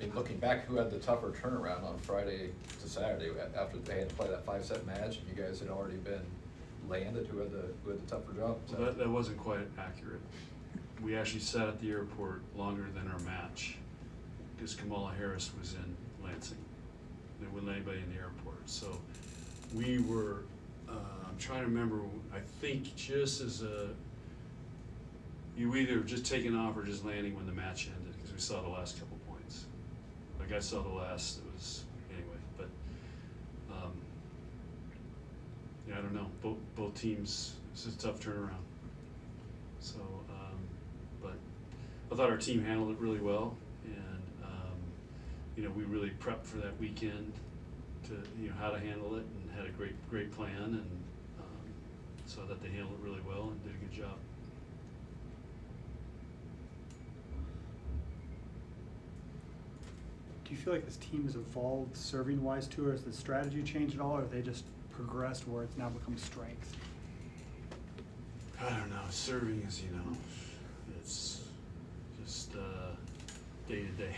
mean, looking back, who had the tougher turnaround on Friday to Saturday after they had to play that 5-set match and you guys had already been landed? Who had the tougher job? Well, that wasn't quite accurate. We actually sat at the airport longer than our match because Kamala Harris was in Lansing. There wasn't anybody in the airport. So we were, I'm trying to remember, I think just as you either just taking off or just landing when the match ended because we saw the last couple points. Like I saw the last, it was, anyway, but yeah, I don't know. Both teams, this is a tough turnaround. So, but I thought our team handled it really well, and you know, we really prepped for that weekend to, you know, how to handle it, and had a great plan, and so that they handled it really well and did a good job. Do you feel like this team has evolved serving wise too, or has the strategy changed at all, or have they just progressed where it's now become strength? I don't know. Serving is, you know, it's just day to day.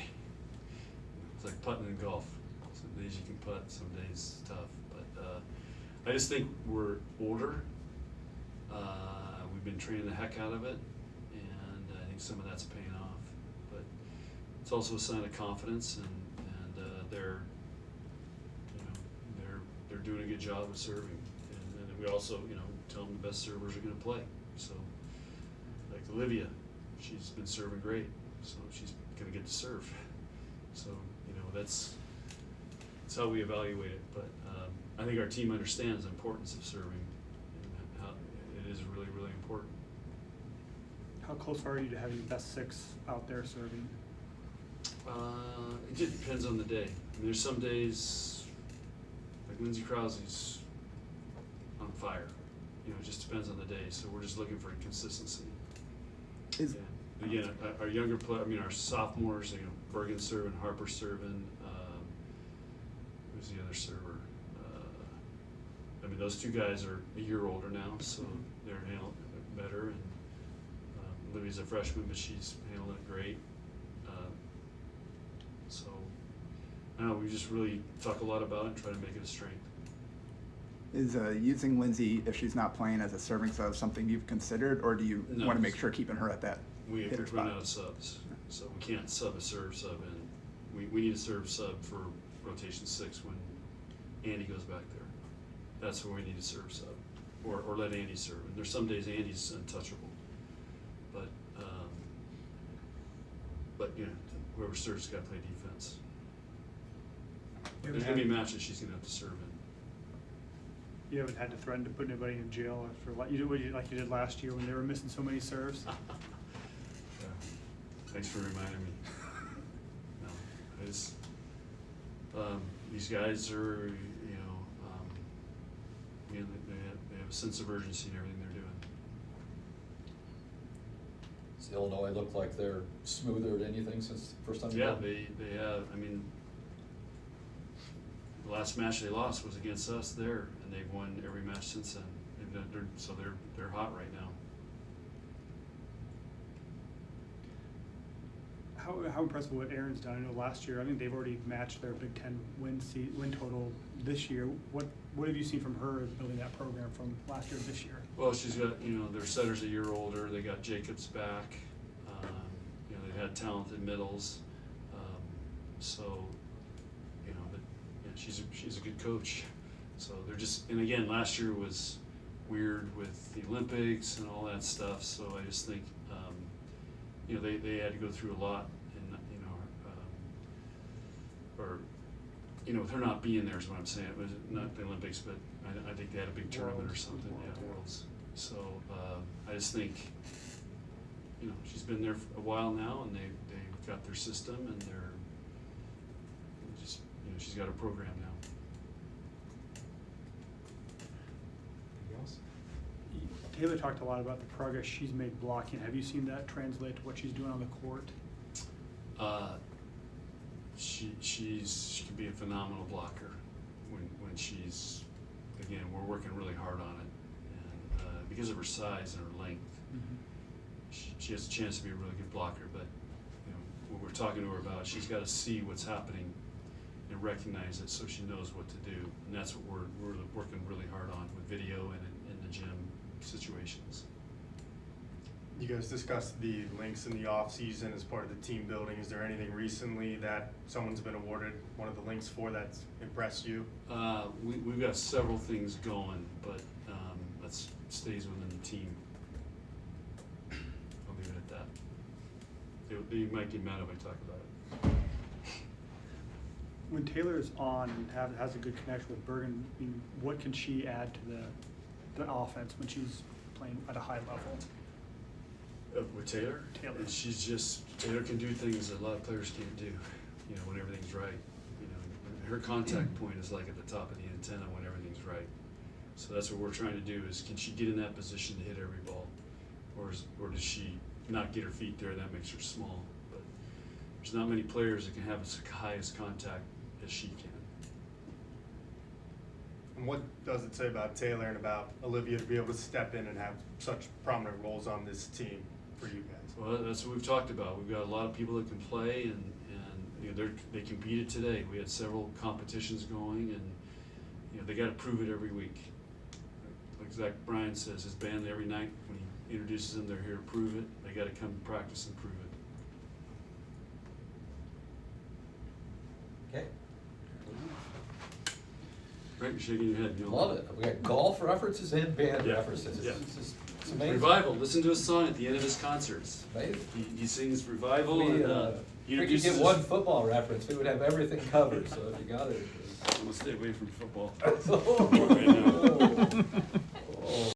It's like putting in golf. Some days you can putt, some days it's tough. But I just think we're older. We've been training the heck out of it, and I think some of that's paying off. But it's also a sign of confidence, and they're, you know, they're doing a good job of serving. And then we also, you know, tell them the best servers are going to play. So, like Olivia, she's been serving great, so she's going to get to serve. So, you know, that's how we evaluate it. But I think our team understands the importance of serving, and how it is really, really important. How close are you to having the best six out there serving? It just depends on the day. I mean, there's some days, like Lindsey Krause's on fire. You know, it just depends on the day. So we're just looking for consistency. Yeah. Again, our younger I mean, our sophomores, you know, Bergen's serving, Harper's serving. Who's the other server? I mean, those two guys are a year older now, so they're handling it better. And Livy's a freshman, but she's handling it great. So, I don't know, we just really talk a lot about it and try to make it a strength. Is using Lindsay, if she's not playing as a serving sub, something you've considered, or do you want to make sure keeping her at that we hitter run spot? out of subs, so we can't sub a serve sub, and we need a serve sub for rotation 6 when Andy goes back there. That's where we need a serve sub, or let Andy serve. And there's some days Andy's untouchable, but you know, whoever serves got to play defense. But there's going to be matches she's going to have to serve in. You haven't had to threaten to put anybody in jail for like you did last year when they were missing so many serves. Yeah. Thanks for reminding me. No, I just these guys are, you know, they have a sense of urgency in everything they're doing. Does Illinois look like they're smoother at anything since the first time? Yeah, they have. I mean, the last match they lost was against us there, and they've won every match since then. So they're hot right now. How impressive what Erin's done. I know last year, I think they've already matched their Big Ten win total this year. What have you seen from her building that program from last year to this year? Well, she's got, you know, their setter's a year older. They got Jacobs back. You know, they had talented middles. So, you know, but yeah, she's a good coach. So they're just, and again, last year was weird with the Olympics and all that stuff. So I just think, you know, they had to go through a lot, and you know, or you know, with her not being there is what I'm saying. It was not the Olympics, but I think they had a big tournament or something. Yeah, Worlds. So I just think, you know, she's been there for a while now, and they've got their system, and they're just, you know, she's got a program now. Taylor talked a lot about the progress she's made blocking. Have you seen that translate to what she's doing on the court? She can be a phenomenal blocker when she's, again, we're working really hard on it, and because of her size and her length, she has a chance to be a really good blocker. But you know, we're talking to her about. She's got to see what's happening and recognize it so she knows what to do. And that's what we're working really hard on with video and in the gym situations. You guys discussed the links in the off season as part of the team building. Is there anything recently that someone's been awarded one of the links for that's impressed you? We've got several things going, but that stays within the team. I'll leave it at that. You might get mad if I talk about it. When Taylor is on and has a good connection with Bergen, I mean, what can she add to the offense when she's playing at a high level? With Taylor? Taylor. Taylor can do things that a lot of players can't do, you know, when everything's right. You know, her contact point is like at the top of the antenna when everything's right. So that's what we're trying to do is, can she get in that position to hit every ball? Or does she not get her feet there, that makes her small. But there's not many players that can have as high as contact as she can. And what does it say about Taylor and about Olivia to be able to step in and have such prominent roles on this team for you guys? Well, that's what we've talked about. We've got a lot of people that can play, and you know, they competed today. We had several competitions going, and you know, they got to prove it every week. Like Zach Bryan says, his band every night when he introduces them, they're here to prove it. They got to come practice and prove it. Okay. Right, you're shaking your head. You know. Love it. We got golf references and band Yeah. references. Yeah. It's amazing. Revival. Listen to his song at the end of his concerts. Amazing. He sings Revival, We, and he if we could introduces get one football reference, we would have everything covered, so if you got it. I'm gonna stay away from football. Oh. Right now.